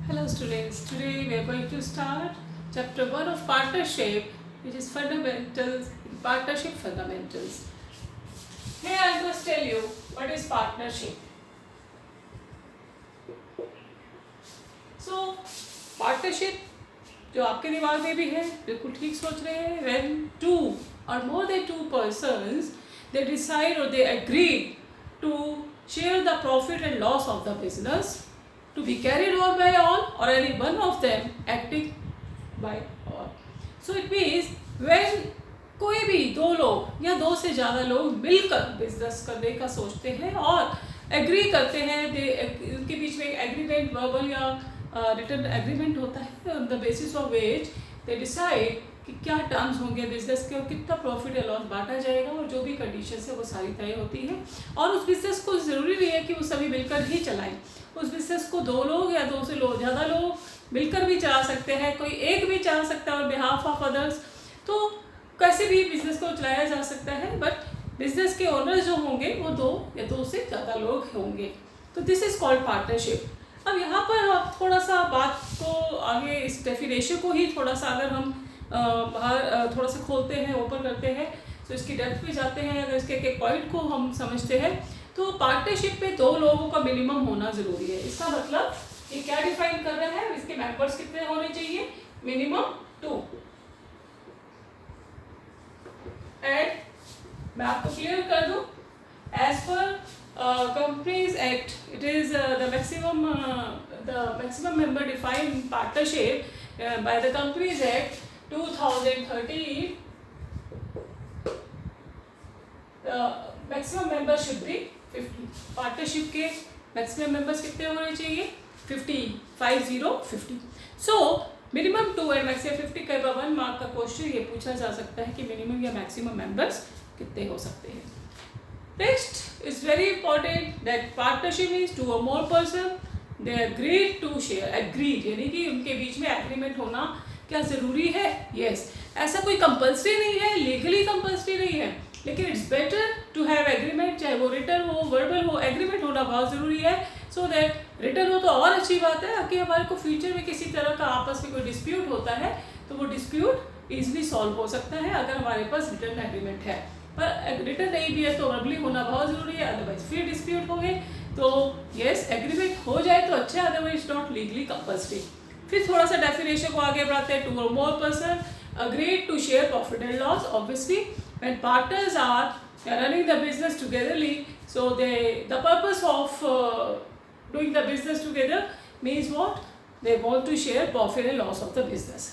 Hello students, today we are going to start chapter 1 of partnership, which is fundamentals, partnership fundamentals. Here I must tell you what is partnership. So partnership जो आपके दिमाग में भी है, बिल्कुल ठीक सोच रहे हैं. When two or more than two persons they decide or they agree to share the profit and loss of the business to be carried on by all or any one of them acting by all. So it means when कोई भी दो लोग या दो से ज़्यादा लोग मिलकर बिजनेस करने का सोचते हैं और एग्री करते हैं, उनके बीच में एग्रीमेंट वर्बल या रिटन एग्रीमेंट होता है on the basis of which they decide कि क्या टर्म्स होंगे बिजनेस के और कितना प्रॉफिट या लॉस बांटा जाएगा और जो भी कंडीशंस है वो सारी तय होती है. और उस बिजनेस को ज़रूरी नहीं है कि वो सभी मिलकर ही चलाएं. उस बिजनेस को दो लोग या दो से ज़्यादा लोग मिलकर भी चला सकते हैं, कोई एक भी चला सकता है ऑन बिहाफ ऑफ अदर्स. तो कैसे भी बिजनेस को चलाया जा सकता है, बट बिजनेस के ओनर्स जो होंगे वो दो या दो से ज़्यादा लोग होंगे. तो दिस इज़ कॉल्ड पार्टनरशिप. अब यहाँ पर आप थोड़ा सा बात को आगे इस डेफिनेशन को ही थोड़ा सा अगर हम बाहर थोड़ा सा खोलते हैं, ओपन करते हैं, तो इसकी डेप्थ पे जाते हैं, अगर इसके एक पॉइंट को हम समझते हैं तो पार्टनरशिप में दो लोगों का मिनिमम होना ज़रूरी है. इसका मतलब ये क्या डिफाइन कर रहा है, इसके मेंबर्स कितने होने चाहिए, मिनिमम 2. एंड मैं आपको क्लियर कर दूं, as per Companies Act, it is the maximum member defined partnership by the Companies Act 2013. The maximum members should be 50. Partnership के मैक्सिमम मेंबर्स कितने होने चाहिए, 50. सो मिनिमम 2 एंड मैक्सिमम 50 का 1 मार्क का क्वेश्चन ये पूछा जा सकता है कि मिनिमम या मैक्सिमम मेंबर्स कितने हो सकते हैं. Next is very important that partnership is 2 or more person they agreed to share. Agreed यानी कि उनके बीच में एग्रीमेंट होना क्या ज़रूरी है. Yes, ऐसा कोई कंपल्सरी नहीं है, लीगली कंपल्सरी नहीं है, लेकिन it's better to have agreement, चाहे वो रिटन हो वर्बल हो, एग्रीमेंट होना बहुत ज़रूरी है. सो दैट रिटन हो तो और अच्छी बात है कि हमारे को फ्यूचर में किसी तरह का आपस में कोई डिस्प्यूट होता है तो वो डिस्प्यूट ईजिली सॉल्व हो सकता है अगर हमारे पास रिटन एग्रीमेंट है. पर रिटर्न नहीं भी है तो वर्बली होना बहुत ज़रूरी है, अदरवाइज फिर डिस्प्यूट होंगे. तो यस, एग्रीमेंट हो जाए तो अच्छा, अदरवाइज नॉट लीगली कंपल्सरी. फिर थोड़ा सा डेफिनेशन को आगे बढ़ाते हैं. 2 or more person agreed to share profit and loss. Obviously when partners are running the business togetherly, so the purpose of doing the business together means what, they want to share profit and loss of the business.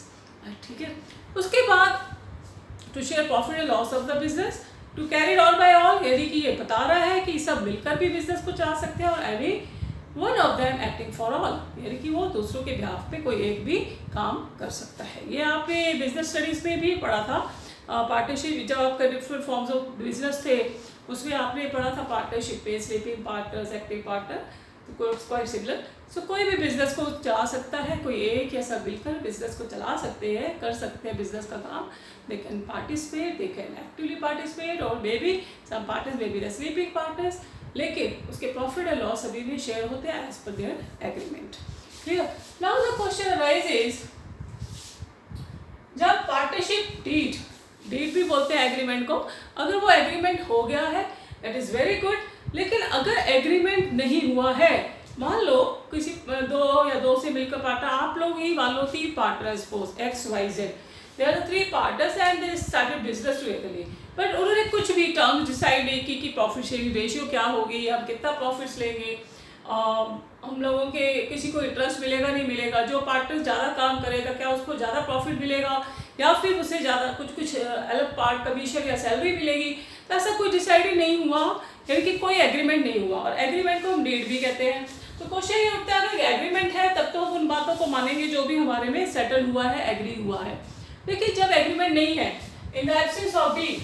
ठीक है. उसके बाद to share profit and loss of the business, to carry it on by all, यानी कि ये बता रहा है कि सब मिलकर भी बिजनेस को चला सकते हैं और any one of them acting for all, यानी कि वो दूसरों के बिहाफ पे कोई एक भी काम कर सकता है. ये आपने बिजनेस स्टडीज में भी पढ़ा था. पार्टनरशिप जब आपका डिफरेंट फॉर्म्स ऑफ बिजनेस थे उसमें आपने पढ़ा था पार्टनरशिप पे, sleeping partners, active partner, quite similar. So कोई भी बिजनेस को चला सकता है, कोई एक या सब मिलकर बिजनेस को चला सकते हैं, कर सकते हैं बिजनेस का काम. They can participate, they can actively participate, or maybe some partners may be the sleeping partners, लेकिन उसके प्रॉफिट और लॉस सभी में शेयर होते हैं as per their agreement. Clear. Now the question arises, जब पार्टनरशिप डीड भी बोलते हैं एग्रीमेंट को, अगर वो एग्रीमेंट हो गया है दैट इज वेरी गुड. लेकिन अगर एग्रीमेंट नहीं हुआ है, मान लो किसी दो या दो से मिलकर पार्टनर, आप लोग ही मान लो 3 partner, suppose XYZ, there are 3 partners and they started business together. But उन्होंने कुछ भी टर्म्स डिसाइड नहीं की कि प्रॉफिट शेयरिंग रेशियो क्या होगी, हम कितना प्रॉफिट्स लेंगे, हम लोगों के किसी को इंटरेस्ट मिलेगा नहीं मिलेगा, जो पार्टनर ज़्यादा काम करेगा क्या उसको ज़्यादा प्रॉफिट मिलेगा या फिर उससे ज़्यादा कुछ अलग पार्ट कमीशन या सैलरी मिलेगी. तो ऐसा कोई डिसाइड नहीं हुआ, यानी कि कोई एग्रीमेंट नहीं हुआ. और एग्रीमेंट को हम डीड भी कहते हैं. तो क्वेश्चन ये उठता है अगर एग्रीमेंट है तब तो हम उन बातों को मानेंगे जो भी हमारे में सेटल हुआ है, एग्री हुआ है. देखिए जब एग्रीमेंट नहीं है, in the absence of deed,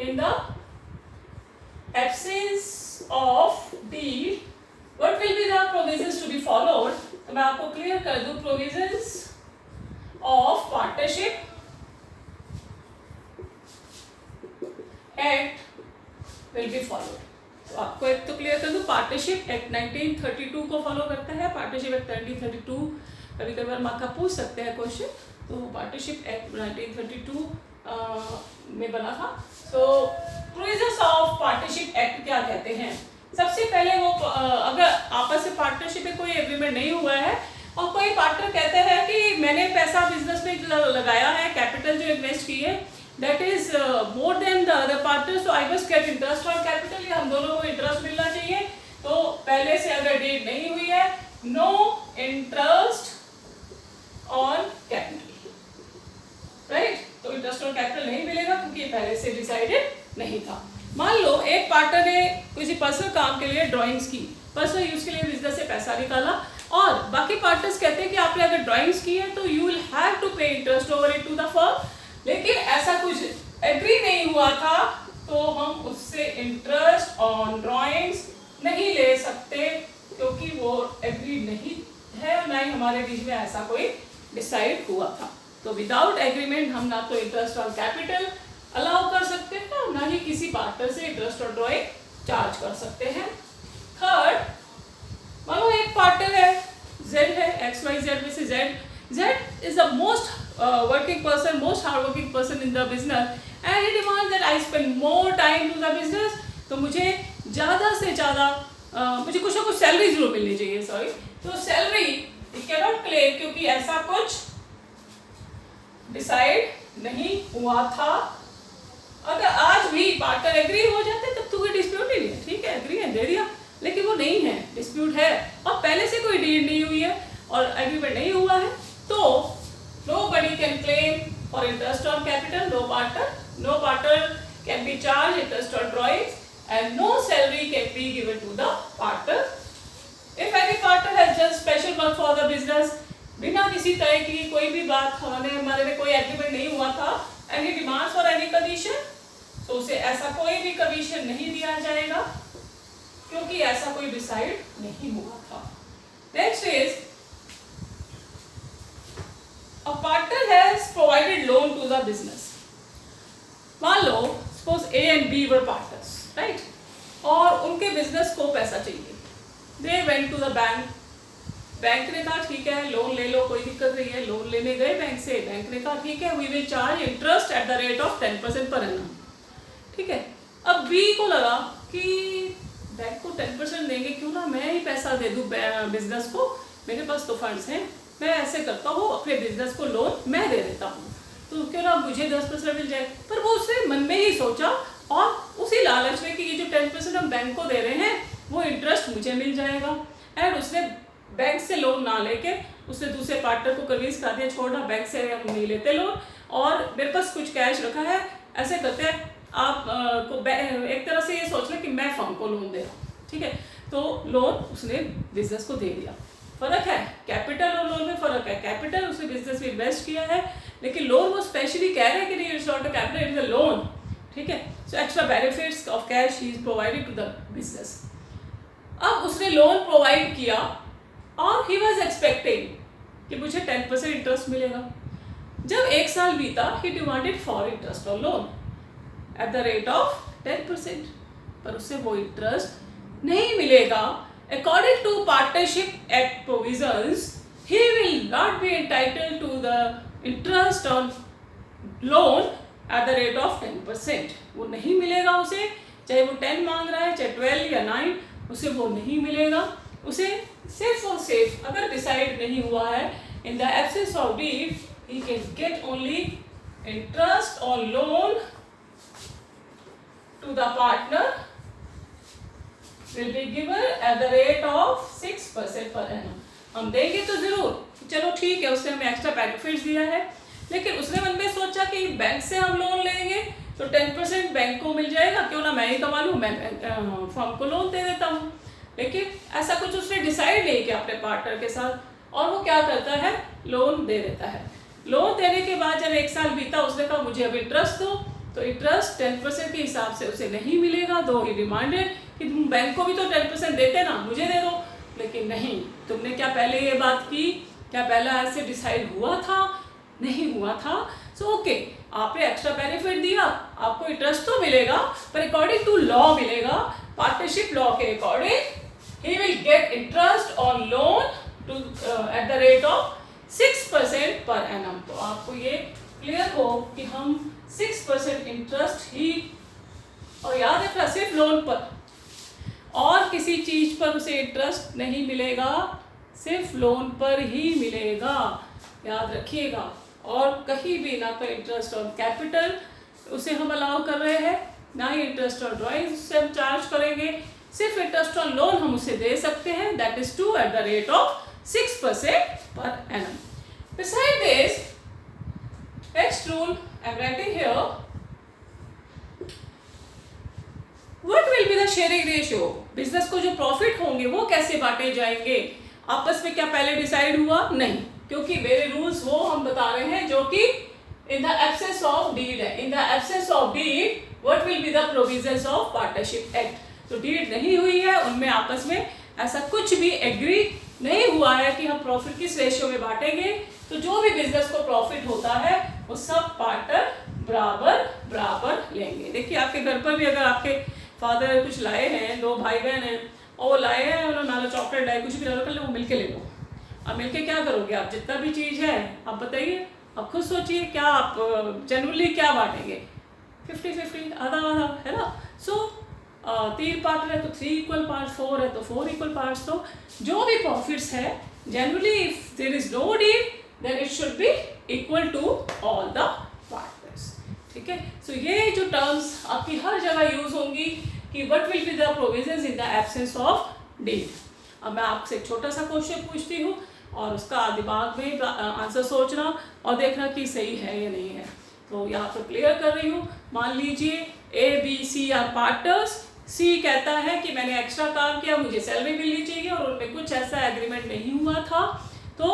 in the absence of deed, what will be the provisions to be followed. तो मैं आपको क्लियर कर दूं, provisions of partnership act will be followed. तो आपको एक तो क्लियर कर दूँ, पार्टनरशिप एक्ट 1932 को फॉलो करता है। पार्टनरशिप एक्ट 1932 कभी कभी मार्क का पूछ सकते हैं क्वेश्चन, तो पार्टनरशिप एक्ट 1932 में बना था। सो प्रोविजंस ऑफ पार्टनरशिप एक्ट क्या कहते हैं? सबसे पहले वो अगर आपस में पार्टनरशिप में कोई एग्रीमेंट नहीं हुआ है और कोई पार्टनर कहते हैं कि मैंने पैसा बिजनेस में लगाया है, कैपिटल जो इन्वेस्ट की है that is more than the other partner, so I must get interest on capital, या हम दोनों को इंटरेस्ट मिलना चाहिए। तो पहले से अगर डीड नहीं हुई है, no interest on capital, right? तो इंटरेस्ट ऑन कैपिटल नहीं मिलेगा क्योंकि पहले से डिसाइडेड नहीं था। मान लो एक पार्टनर ने किसी पर्सनल काम के लिए ड्राइंग्स की, पर्सनल यूज के लिए बिजनेस से पैसा निकाला, और बाकी पार्टनर्स कहते हैं कि आपने अगर ड्राइंग्स की है तो you will have to pay interest over it to the firm, लेकिन ऐसा कुछ एग्री नहीं हुआ था तो हम उससे इंटरेस्ट ऑन ड्राइंग्स नहीं ले सकते क्योंकि वो एग्री नहीं है और ना ही हमारे बीच में ऐसा कोई डिसाइड हुआ था। तो विदाउट एग्रीमेंट हम ना तो इंटरेस्ट ऑन कैपिटल अलाउ कर सकते हैं और ना ही किसी पार्टनर से इंटरेस्ट ऑन ड्राइंग चार्ज कर सकते हैं। थर्ड, मानो एक पार्टनर है, जेड है, XYZ में से Z is the most working person, most hardworking person in the business, and he demands that I spend more time to the business। तो मुझे ज़्यादा से ज़्यादा मुझे कुछ ना कुछ सैलरी जरूर मिलनी चाहिए, सॉरी। तो सैलरी कैनॉट क्लेम क्योंकि ऐसा कुछ डिसाइड नहीं हुआ था। अगर आज भी पार्टनर एग्री हो जाते तब तो कोई डिस्प्यूट ही नहीं है, ठीक है, एग्री है, दे दिया, लेकिन वो नहीं है, डिस्प्यूट है और पहले से कोई डील नहीं हुई है और एग्रीमेंट नहीं हुआ है, तो nobody can claim for interest on capital, no partner can be charged interest on drawings, and no salary can be given to the partner। If any partner has done special work for the business, बिना किसी तरह की कोई भी बात हमारे में कोई एग्रीमेंट नहीं हुआ था, and he demands for any condition, तो उसे ऐसा कोई भी कमीशन नहीं दिया जाएगा क्योंकि ऐसा कोई डिसाइड नहीं हुआ था। Next is a partner has provided loan to the business। मान लो suppose A and B were partners, right? और उनके बिजनेस को पैसा चाहिए, they went to the bank, bank ने कहा ठीक है लोन ले लो, कोई दिक्कत नहीं है, लोन लेने गए बैंक से, बैंक ने कहा ठीक है we will charge interest at the rate of 10% per annum, ठीक है। अब B को लगा कि बैंक को 10% देंगे, क्यों ना मैं ही पैसा दे दूं बिजनेस को, मेरे पास तो फंड्स हैं, मैं ऐसे करता हूँ अपने बिजनेस को लोन मैं दे देता हूँ, तो क्यों ना मुझे 10% मिल जाए। पर वो उसने मन में ही सोचा और उसी लालच में कि ये जो 10% हम बैंक को दे रहे हैं वो इंटरेस्ट मुझे मिल जाएगा, एंड उसने बैंक से लोन ना लेके उसने दूसरे पार्टनर को कन्विंस कर दिया, छोड़ना बैंक से हम नहीं लेते लोन और मेरे पास कुछ कैश रखा है, ऐसे करते हैं आप को एक तरह से ये सोच लें कि मैं फर्म को लोन दे रहा हूँ, ठीक है। तो लोन उसने बिजनेस को दे दिया। फर्क है, कैपिटल और लोन में फर्क है। कैपिटल उसने बिजनेस में इन्वेस्ट किया है, लेकिन लोन वो स्पेशली कह रहे हैं कि नहीं it's not a capital, it's a loan, ठीक है। So extra benefits of cash he is provided to the business. अब उसने लोन प्रोवाइड किया और ही वाज एक्सपेक्टिंग कि मुझे 10% इंटरेस्ट मिलेगा। जब एक साल बीता ही demanded for interest on loan at the rate of 10%, पर उससे वो इंटरेस्ट नहीं मिलेगा। According to Partnership Act provisions, he will not be entitled to the interest on loan at the rate of 10%। वो नहीं मिलेगा उसे, चाहे वो 10 मांग रहा है, चाहे 12 या 9, उसे वो नहीं मिलेगा। उसे सिर्फ और सिर्फ अगर डिसाइड नहीं हुआ है in the absence of deed, he can get only interest on loan to the partner will be given at the rate of 6% per annum। हम देंगे तो जरूर, चलो ठीक है, उसने हमें एक्स्ट्रा बेनिफिट्स दिया है, लेकिन उसने मन में सोचा कि बैंक से हम लोन लेंगे तो 10% बैंक को मिल जाएगा, क्यों ना मैं ही कमा लूँ, मैं फर्म को लोन दे देता हूँ। लेकिन ऐसा कुछ उसने डिसाइड नहीं किया अपने पार्टनर के साथ, और वो क्या करता है, लोन दे देता है। लोन देने के बाद जब एक साल बीता, उसने कहा मुझे अब इंटरेस्ट दो, तो इंटरेस्ट 10% के हिसाब से उसे नहीं मिलेगा। दो ही डिमांडेड कि तुम बैंक को भी तो 10% देते ना, मुझे दे दो, लेकिन नहीं, तुमने क्या पहले ये बात की, क्या पहला ऐसे डिसाइड हुआ था, नहीं हुआ था। सो ओके, आपने एक्स्ट्रा बेनिफिट दिया, आपको इंटरेस्ट तो मिलेगा पर अकॉर्डिंग टू लॉ मिलेगा, पार्टनरशिप लॉ के according he will get interest on loan to at the rate of 6% per annum. तो आपको ये क्लियर हो कि हम 6% इंटरेस्ट ही, और याद रखना सिर्फ लोन पर, और किसी चीज पर उसे इंटरेस्ट नहीं मिलेगा, सिर्फ लोन पर ही मिलेगा, याद रखिएगा। और कहीं भी ना तो इंटरेस्ट ऑन कैपिटल उसे हम अलाउ कर रहे हैं, ना ही इंटरेस्ट ऑन ड्राइंग से हम चार्ज करेंगे, सिर्फ इंटरेस्ट ऑन लोन हम उसे दे सकते हैं, that is to at the rate of 6% per annum. Besides this, next rule I am writing here, what will be the sharing ratio? Business को जो प्रॉफिट होंगे वो कैसे बांटे जाएंगे, आपस में क्या पहले डिसाइड हुआ? नहीं, क्योंकि मेरे रूल्स वो हम बता रहे हैं जो कि in the absence of deed है। In the absence of deed what will be the provisions of partnership act. तो डीड नहीं हुई है, उनमें आपस में ऐसा कुछ भी एग्री नहीं हुआ है कि हम प्रॉफिट किस रेशियो में बांटेंगे। तो जो भी बिजनेस को प्रॉफिट होता है वो सब पार्टनर बराबर बराबर लेंगे। देखिए आपके घर पर भी अगर आपके फादर कुछ लाए हैं, दो भाई बहन हैं और वो लाए हैं, उन्होंने मान लो चॉकलेट लाए, कुछ भी ला लो, वो मिलके ले लो। अब मिलके क्या करोगे आप? जितना भी चीज़ है आप बताइए, आप खुद सोचिए क्या आप जनरली क्या बांटेंगे? 50-50, आधा आधा, है ना। सो 3 पार्टनर है तो 3 इक्वल पार्ट्स, 4 है तो 4 इक्वल पार्ट्स। तो जो भी प्रॉफिट्स है generally if there is no deed then it should be equal to all the partners. ठीक है, सो ये जो टर्म्स आपकी हर जगह यूज होंगी कि what will be the provisions in the absence of deed. अब मैं आपसे एक छोटा सा क्वेश्चन पूछती हूँ और उसका दिमाग में आंसर सोचना और देखना कि सही है या नहीं है। तो यहाँ पर क्लियर कर रही हूँ। मान लीजिए ABC आर पार्टनर्स, C कहता है कि मैंने एक्स्ट्रा काम किया, मुझे सैलरी मिलनी चाहिए, और उनमें कुछ ऐसा एग्रीमेंट नहीं हुआ था तो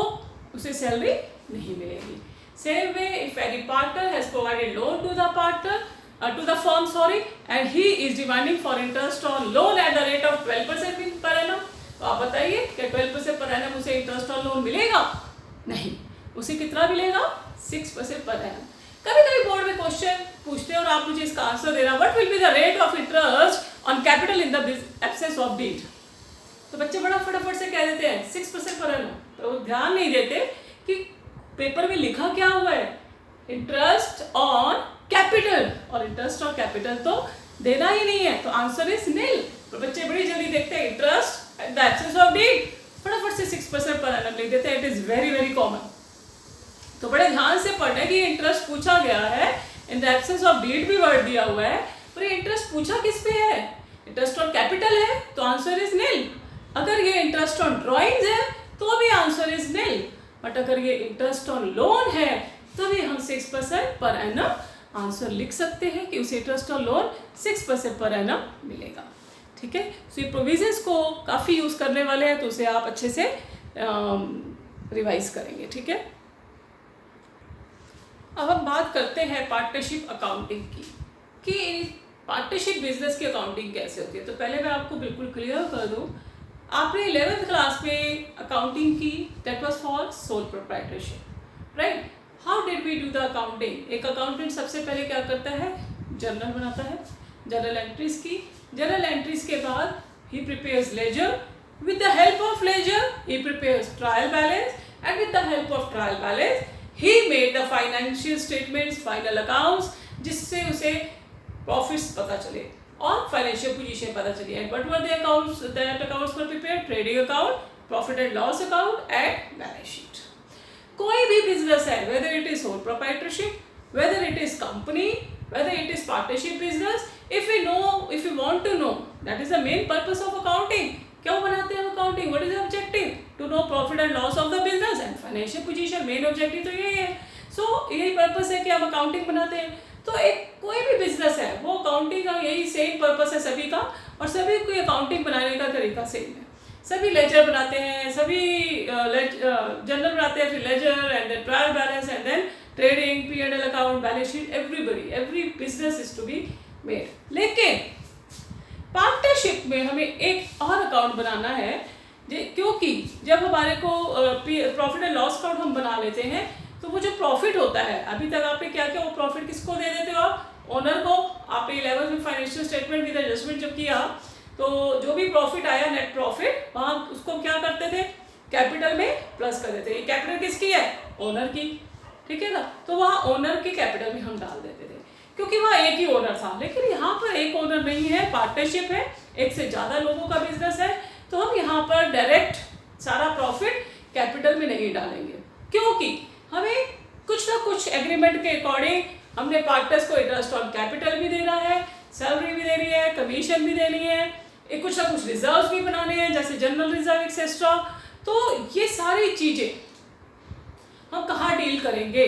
उसे सैलरी नहीं मिलेगी। Same way if any partner has provided loan to the partner to the firm and he is demanding for interest on loan at the rate of 12% per annum. तो आप बताइए क्या 12% पर एनम उसे interest on loan मिलेगा? नहीं, उसे कितना मिलेगा? 6% पर एनम। कभी कभी बोर्ड में क्वेश्चन पूछते हैं और आप मुझे इसका आंसर देना, what will be the rate of interest on capital in the absence of deed. तो बच्चे बड़ा फटाफट से कह देते हैं 6% पर एनम, तो वो ध्यान नहीं देते कि पेपर में लिखा क्या हुआ है, इंटरेस्ट ऑन कैपिटल, और इंटरेस्ट ऑन कैपिटल तो देना ही नहीं है, तो आंसर इज नील। तो बच्चे बड़ी जल्दी देखते हैं interest at the absence of deed, फटाफट से 6% पर एनम लिख देते हैं। It is very very common. तो बड़े ध्यान से पढ़ने की इंटरेस्ट पूछा गया है, in the absence of deed भी वर्ड दिया हुआ है, पर ये इंटरेस्ट पूछा किस पे है? इंटरेस्ट ऑन कैपिटल है तो आंसर इज नील। अगर ये इंटरेस्ट ऑन ड्राइंग्स है तो भी आंसर इज नील, बट अगर ये इंटरेस्ट ऑन लोन है तो भी हम 6% पर एनम आंसर लिख सकते हैं कि उसे interest on loan 6% per annum मिलेगा। ठीक है, सो ये प्रोविजंस को काफ़ी यूज़ करने वाले हैं, तो उसे आप अच्छे से रिवाइज करेंगे। ठीक है, अब हम बात करते हैं पार्टनरशिप अकाउंटिंग की, कि पार्टनरशिप बिजनेस की अकाउंटिंग कैसे होती है। तो पहले मैं आपको बिल्कुल क्लियर कर दूं, आपने 11th क्लास में अकाउंटिंग की, that was for sole proprietorship, right. How did we do the accounting? एक अकाउंटेंट सबसे पहले क्या करता है? जर्नल बनाता है, जर्नल एंट्रीज की। जर्नल एंट्रीज के बाद ही prepares ledger, with the help of ledger ही prepares trial balance, and with the help of trial balance he made the financial statements, final accounts, जिससे उसे profits पता चले और financial position पता चली। And what were the accounts? That accounts were prepared: trading account, profit and loss account, and balance sheet. कोई भी business है, whether it is sole proprietorship, whether it is company, whether it is partnership business, if we want to know, that is the main purpose of accounting. क्यों बनाते हैं accounting? What is the objective? To know profit and loss of the business and financial position. Main objective तो यही है। सो यही purpose है कि हम अकाउंटिंग बनाते हैं। तो एक कोई भी बिजनेस है वो अकाउंटिंग का यही सेम पर्पस है सभी का, और सभी को अकाउंटिंग बनाने का तरीका सेम है। सभी लेजर बनाते हैं, सभी जर्नल बनाते हैं, फिर ledger and then trial balance and then trading, P&L account, balance sheet, every business is to be made. लेकिन पार्टनरशिप में हमें एक और अकाउंट बनाना है, क्योंकि जब हमारे को प्रॉफिट एंड लॉस अकाउंट हम बना लेते हैं तो वो जो प्रॉफिट होता है, अभी तक आपने क्या किया, वो प्रॉफिट किसको दे देते हो आप? ओनर को। आपने 11th में फाइनेंशियल स्टेटमेंट विद एडजस्टमेंट जब किया तो जो भी प्रॉफिट आया नेट प्रॉफिट, वहाँ उसको क्या करते थे, कैपिटल में प्लस कर देते। ये कैपिटल किसकी है, ओनर की, ठीक है ना। तो वहाँ ओनर के कैपिटल में हम डाल देते थे, क्योंकि वहाँ एक ही ओनर था। लेकिन यहाँ पर एक ओनर नहीं है, पार्टनरशिप है, एक से ज़्यादा लोगों का बिजनेस है, तो हम यहाँ पर डायरेक्ट सारा प्रॉफिट कैपिटल में नहीं डालेंगे, क्योंकि हमें कुछ ना कुछ एग्रीमेंट के अकॉर्डिंग हमने पार्टनर्स को इंटरेस्ट ऑन कैपिटल भी देना है, सैलरी भी देनी है, कमीशन भी देनी है, एक कुछ ना कुछ रिजर्व भी बनाने हैं, जैसे जनरल रिजर्व एक्सेट्रा। तो ये सारी चीज़ें हम कहाँ डील करेंगे,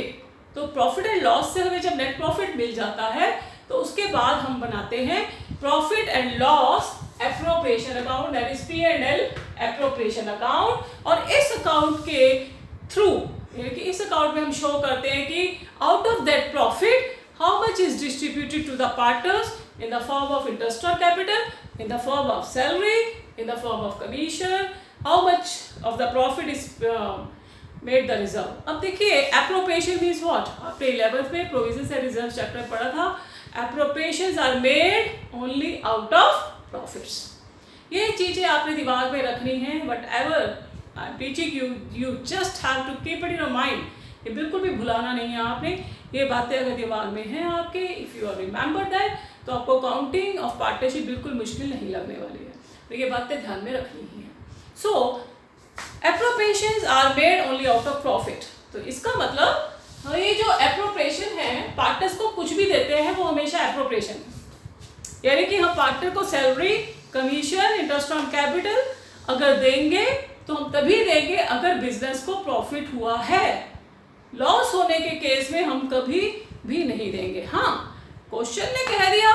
तो प्रॉफिट एंड लॉस से हमें जब नेट प्रॉफिट मिल जाता है तो उसके बाद हम बनाते हैं profit and loss appropriation account, that is P&L appropriation account. और इस अकाउंट के थ्रू, इस अकाउंट में हम शो करते हैं कि out of that profit how much is distributed to the partners in the form of interest on capital, in the form of salary, in the form of commission, how much of the profit is made the reserve. अब देखिए appropriation means what, आपने 11th में provisions and reserve chapter पढ़ा था। Appropriations are made only out of profits. ये चीज़ें आपने दिमाग में रखनी है, whatever I am teaching you, you just have to keep it in your mind. ये बिल्कुल भी भुलाना नहीं है आपने, ये बातें अगर दिमाग में हैं आपके, if you are remember that, तो आपको काउंटिंग ऑफ पार्टनरशिप बिल्कुल मुश्किल नहीं लगने वाली है। तो ये बातें ध्यान में रखनी ही है। So appropriations are made only out of profit. तो इसका मतलब ये जो एप्रोप्रिएशन है, पार्टनर्स को कुछ भी देते हैं वो हमेशा एप्रोप्रिएशन, यानी कि हम पार्टनर को salary, commission, interest on capital अगर देंगे तो हम तभी देंगे अगर बिजनेस को प्रॉफिट हुआ है। लॉस होने के केस में हम कभी भी नहीं देंगे। हाँ, क्वेश्चन ने कह दिया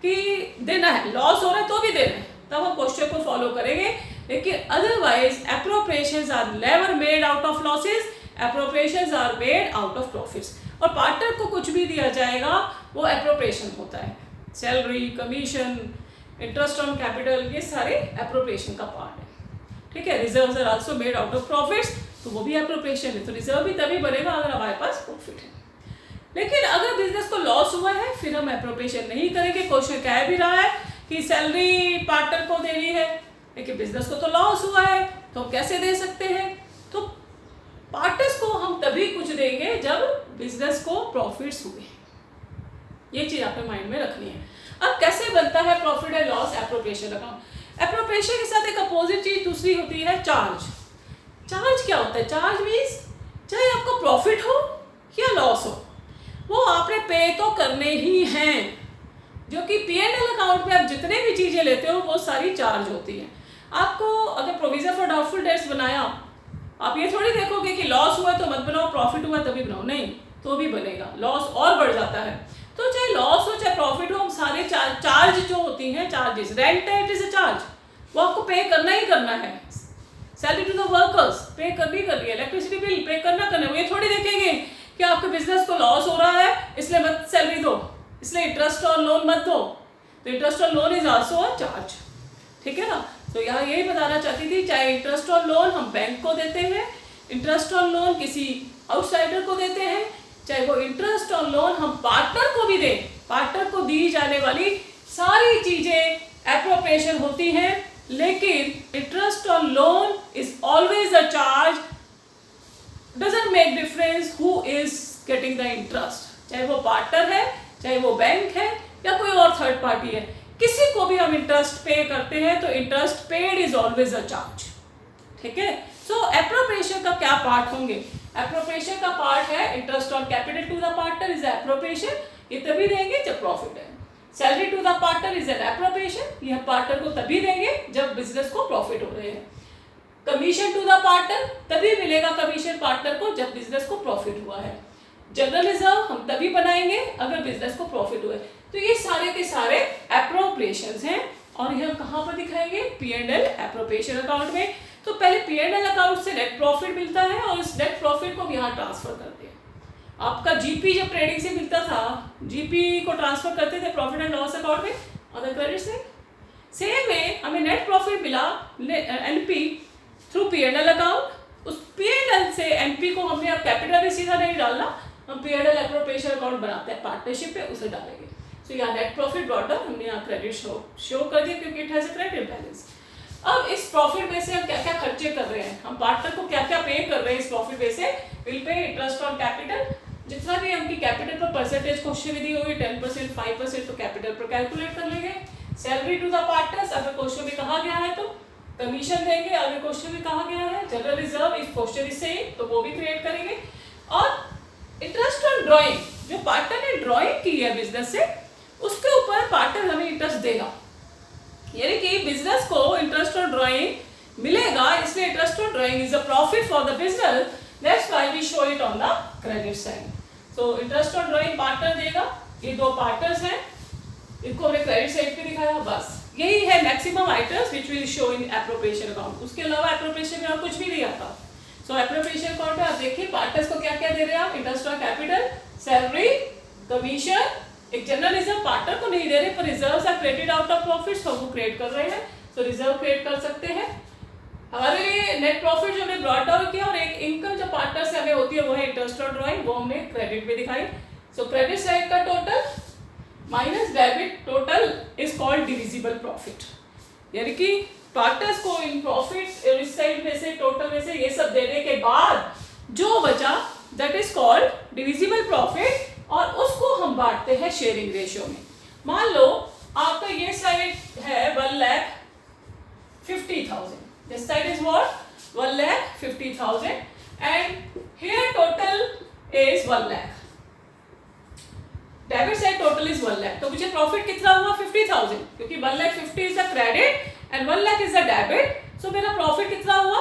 कि देना है, लॉस हो रहा है तो भी देना है, तब हम क्वेश्चन को फॉलो करेंगे, लेकिन otherwise appropriations are never made out of losses, appropriations are made out of profits. और पार्टनर को कुछ भी दिया जाएगा वो एप्रोप्रिएशन होता है। Salary, commission, interest on capital, ये सारे एप्रोप्रिएशन का पार्ट है, ठीक है। Reserves are also made out of profits, तो वो भी एप्रोप्रिएशन है। तो रिजर्व भी तभी बनेगा अगर हमारे पास प्रॉफिट है। लेकिन अगर बिजनेस को लॉस हुआ है फिर हम एप्रोप्रिएशन नहीं करेंगे। क्वेश्चन कह भी रहा है कि सैलरी पार्टनर को देनी है, लेकिन बिजनेस को तो लॉस हुआ है तो हम कैसे दे सकते हैं। तो पार्टनर्स को हम तभी कुछ देंगे जब बिजनेस को प्रॉफिट्स हुए। ये चीज आपने माइंड में रखनी है। अब कैसे बनता है profit and loss appropriation account. Appropriation के साथ एक अपोजिट चीज दूसरी होती है चार्ज। चार्ज क्या होता है? चार्ज मीन्स चाहे आपको प्रॉफिट हो या लॉस हो, वो आपने पे तो करने ही हैं। जो कि P&L अकाउंट में आप जितने भी चीजें लेते हो वो सारी चार्ज होती हैं। आपको अगर प्रोविजन फॉर डाउटफुल डेट्स बनाया, आप ये थोड़ी देखोगे कि लॉस हुआ तो मत बनाओ, प्रॉफिट हुआ तभी बनाओ, नहीं, तो भी बनेगा, लॉस और बढ़ जाता है। तो चाहे लॉस हो चाहे प्रॉफिट हो, हम सारे चार्ज जो होती हैं, चार्जेस, रेंट है, इट इज अ चार्ज, वो आपको पे करना ही करना है। सैलरी टू द वर्कर्स पे करनी करनी है, इलेक्ट्रिसिटी बिल पे करना है। वो ये थोड़ी देखेंगे कि आपके बिजनेस को लॉस हो रहा है इसलिए मत सैलरी दो, इसलिए इंटरेस्ट और लोन मत दो। तो इंटरेस्ट और loan is also a charge, ठीक है ना। तो यहाँ यही बताना चाहती थी, चाहे इंटरेस्ट और लोन हम बैंक को देते हैं, इंटरेस्ट और लोन किसी आउटसाइडर को देते हैं, चाहे वो इंटरेस्ट और लोन हम पार्टनर को भी दें, पार्टनर को दी जाने वाली सारी चीजें एप्रोप्रिएशन होती हैं। लेकिन इंटरेस्ट और loan is always a charge, doesn't make difference who is getting the interest, चाहे वो पार्टनर है, चाहे वो बैंक है या कोई और थर्ड पार्टी है, किसी को भी हम इंटरेस्ट पे करते हैं तो interest paid is always a charge, ठीक है। सो एप्रोप्रिएशन का क्या पार्ट होंगे? एप्रोप्रिएशन का पार्ट है interest on capital to the partner is appropriation, ये तभी देंगे जब प्रॉफिट है। Salary to the partner is an appropriation, ये हम पार्टनर को तभी देंगे जब बिजनेस को प्रॉफिट हो रहे हैं। कमीशन टू द पार्टनर तभी मिलेगा कमीशन पार्टनर को जब बिजनेस को प्रॉफिट हुआ है। जनरल रिजर्व हम तभी बनाएंगे अगर बिजनेस को प्रॉफिट हुए। तो ये सारे के सारे एप्रोप्रिएशंस हैं और ये हम कहाँ पर दिखाएंगे? P&L एप्रोप्रिएशन अकाउंट में। तो पहले P&L अकाउंट से नेट प्रॉफिट मिलता है और इस नेट प्रॉफिट को हम यहाँ ट्रांसफर करते हैं। आपका जीपी जब ट्रेडिंग से मिलता था, जीपी को ट्रांसफर करते थे प्रॉफिट एंड लॉस अकाउंट में ऑन द क्रेडिट से। सेम में हमें नेट प्रॉफिट मिला एनपी थ्रू P&L अकाउंट। उस P&L से एनपी को हमने अब कैपिटल में सीधा नहीं डालना, हम P&L एप्रोप्रिएशन अकाउंट बनाते हैं पार्टनरशिप पे, उसे डालेंगे। सो यहाँ नेट प्रॉफिट ब्रॉट डाउन, हमने यहाँ क्रेडिट शो कर दिया क्योंकि it has a credit balance. अब इस प्रॉफिट में से हम क्या क्या खर्चे कर रहे हैं, हम पार्टनर को क्या क्या पे कर रहे हैं इस प्रॉफिट में से, will pay interest on capital, जितना भी हमकी कैपिटल पर परसेंटेज क्वेश्चन में दी होगी 10%, 5% तो कैपिटल पर कैलकुलेट कर लेंगे। सैलरी टू द पार्टनर्स अगर क्वेश्चन में कहा गया है तो कमीशन देंगे, अगर क्वेश्चन में कहा गया है general reserve if question is same तो वो भी क्रिएट करेंगे। और इंटरेस्ट ऑन ड्राइंग, जो पार्टनर ने ड्राइंग की है बिजनेस से उसके ऊपर पार्टनर हमें इंटरेस्ट देगा, यानी कि बिजनेस को इंटरेस्ट ऑन ड्राइंग मिलेगा, इसलिए interest on drawing is a profit for the business, that's why we show it on the credit side. So interest on drawing partner देगा, ये दो पार्टनर्स हैं, इनको हमने क्रेडिट साइड पे दिखाया, बस यही है maximum items which will show in appropriation account. उसके अलावा एप्रोप्रिएशन में और कुछ भी नहीं आता। सो एप्रोप्रिएशन अकाउंट में आप देखिए पार्टनर्स को क्या क्या दे रहे हैं आप, interest on capital, salary, commission, एक जनरल रिजर्व पार्टनर को नहीं दे रहे पर reserves are credit out of profits, तो वो क्रिएट कर रहे हैं, सो रिजर्व क्रिएट कर सकते हैं। हमारे लिए नेट प्रॉफिट जो हमने ब्रॉट डाउन किया और एक इनकम जो पार्टनर से हमें होती है वो है इंटरेस्ट ऑन ड्राइंग, वो हमने क्रेडिट में दिखाई। सो क्रेडिट साइड का total minus debit total is called divisible profit, यानी कि पार्टनर्स को इन प्रॉफिट इस साइड में से टोटल में से ये सब देने के बाद जो बचा that is called divisible profit, और उसको हम बांटते हैं शेयरिंग रेशियो में। मान लो आपका ये साइड है 1,50,000, this side is what 1,50,000 and here total is 1 lakh, debit side total is 1 lakh, तो मुझे प्रॉफिट कितना हुआ 50,000, क्योंकि 1,50,000 is the credit and 1 lakh is the debit, so मेरा प्रॉफिट कितना हुआ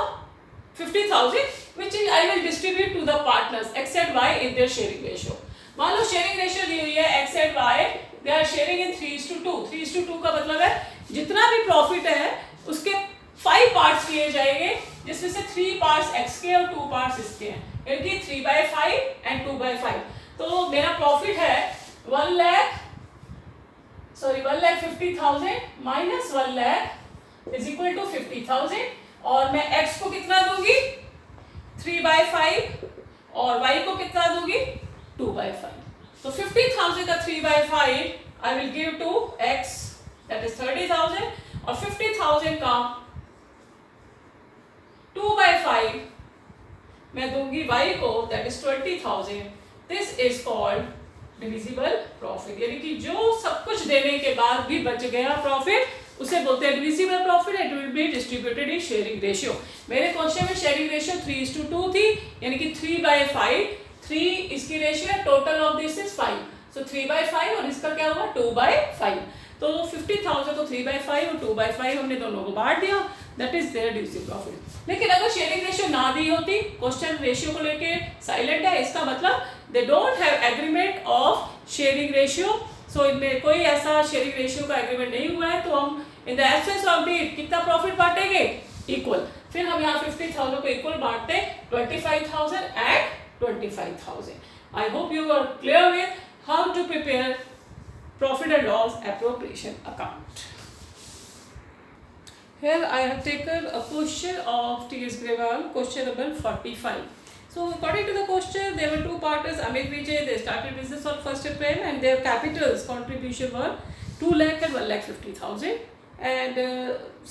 50,000 which I will distribute to the partners x and y in their sharing ratio। मान लो sharing ratio दी हुई है x and y, they are sharing in 3:2, 3:2 का मतलब है जितना भी प्रॉफिट है उसके 5 पार्ट्स किए जाएंगे, जिसमें से 3 पार्ट्स x के और 2 पार्ट्स इसके हैं, यानी 3/5 एंड 2/5। तो मेरा प्रॉफिट है 1,50,000 minus 1 lakh is equal to 50,000, और मैं x को कितना दूंगी 3/5 और y को कितना दूंगी 2/5। तो 50,000 का 3/5 I will give to x that is 30,000, और 50,000 का 2/5 मैं दूंगी y को that is 20,000। This is called divisible profit, यानी कि जो सब कुछ देने के बाद भी बच गया प्रॉफिट उसे बोलते हैं divisible profit, it will be distributed in sharing ratio. मेरे क्वेश्चन में शेयरिंग रेशियो 3:2 थी, यानी कि 3/5, 3 इसकी रेशियो है, टोटल ऑफ दिस इज 5, सो 3/5 और इसका क्या हुआ 2/5। तो 50,000 तो 3/5 और 2/5 हमने दोनों को बांट दिया, that is there divisible profit. लेकिन अगर शेयरिंग रेशियो ना दी होती, क्वेश्चन रेशियो को लेके साइलेंट है, इसका मतलब they don't have agreement of sharing ratio, so इनमें कोई ऐसा शेयरिंग रेशियो का एग्रीमेंट नहीं हुआ है, तो हम in the absence of deed कितना प्रॉफिट बांटेंगे इक्वल, फिर हम यहाँ 50,000 को इक्वल बांटते 25,000 and 25,000। I hope you are clear with how to prepare profit and loss appropriation account. Here I have taken a question of T.S. Grewal, question number 45. So according to the question, there were two partners, Amit Vijay, they started business on 1st April and their capitals contribution were 2 lakh and 1,50,000, and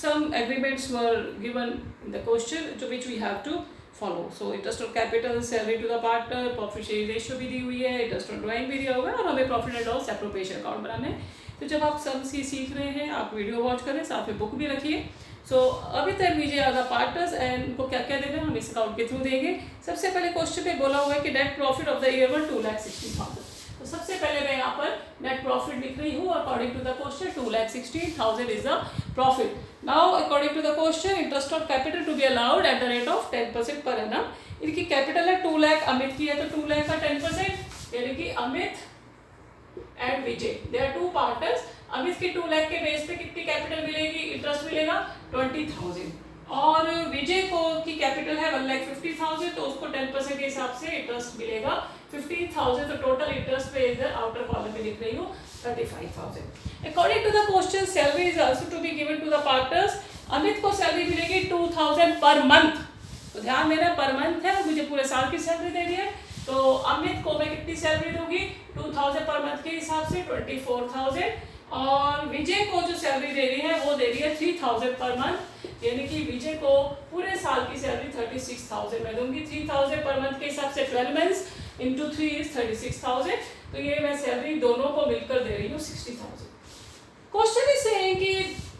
some agreements were given in the question to which we have to follow. So interest on capital, salary to the partner, profit sharing ratio भी दी हुई है, interest on drawing भी दिया हुआ है, और हमें profit and loss appropriation account बनाना है। तो जब आप सब सीख रहे हैं, आप वीडियो वॉच करें, साथ में बुक भी रखिए। सो अभी तक वीजे आर द पार्टनर्स एंड उनको क्या क्या देना है हम इस अकाउंट के थ्रू देंगे। सबसे पहले क्वेश्चन पे बोला हुआ है कि net profit of the year वर 2,60,000। तो सबसे पहले मैं यहाँ पर नेट प्रॉफिट लिख रही हूँ, according to the question 2,60,000 is the profit. Now according to the question, interest of capital to be allowed at the rate of 10% per annum. इनकी कैपिटल है 2 लाख, अमित की है तो 2 लाख का 10%, यानी कि Amit and Vijay they are two partners. Amit की 2 लाख के बेस पे कितनी कैपिटल मिलेगी, इंटरेस्ट मिलेगा 20,000, और विजय को की कैपिटल है 1,50,000, तो उसको 10% के हिसाब से इंटरेस्ट मिलेगा 15,000। तो टोटल इंटरेस्ट पे इधर आउटर कॉलम में लिख रही हूँ 35,000। According to the question, salary is also to be given to the partners. Amit को सैलरी मिलेगी 2,000 पर मंथ, तो ध्यान देना पर मंथ है, मुझे पूरे साल की सैलरी देनी है। तो अमित को मैं कितनी सैलरी दूंगी 2000 पर मंथ के हिसाब से 24,000, और विजय को जो सैलरी दे रही है वो दे रही है 3000 पर मंथ, यानी कि विजय को पूरे साल की सैलरी 36,000 मैं दूंगी। 3000 पर मंथ के हिसाब से 12 मंथ्स इंटू 3 इज 36,000, तो ये मैं सैलरी दोनों को मिलकर दे रही हूँ 60,000। क्वेश्चन इज सेइंग कि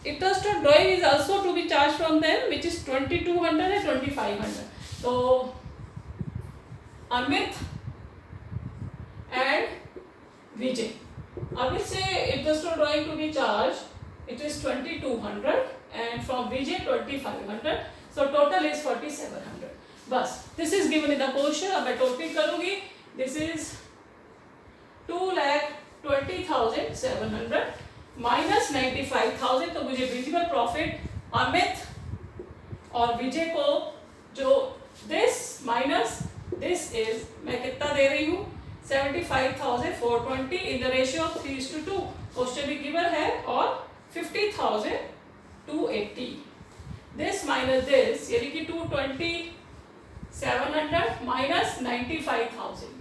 interest of drawing is also to be charge from them which is 2200 and 2500। तो अमित एंड विजय, अमित से interest of drawing to be charge it is 2200 and from Vijay 2500, so total is 4700। बस this is given in the question. अब मैं total करूंगी, this is 2,20,700 minus 95,000, तो मुझे visible profit Amit और विजय को जो दिस माइनस दिस इज मैं कितना दे रही हूँ 75,420 in the ratio of 3:2, question भी गिवन है, और 50,280 दिस माइनस दिस, यानी कि 220,700 माइनस 95,000,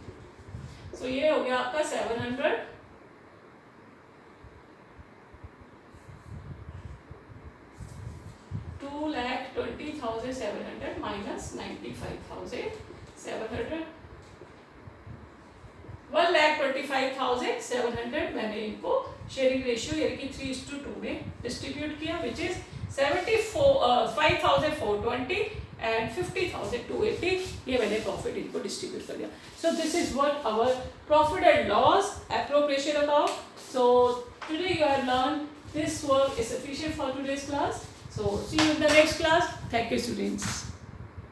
सो ये हो गया आपका 700 2,20,700 माइनस 95,700 1,25,700 मैंने इनको शेयरिंग रेशियो यानी कि 3:2 में डिस्ट्रीब्यूट किया, विच इज 5,420 एंड 50,280, ये मैंने प्रॉफिट इनको डिस्ट्रीब्यूट कर दिया। So this is what our profit and loss appropriation account. So today you have learn this work is sufficient for today's class. So see you in the next class. Thank you, students.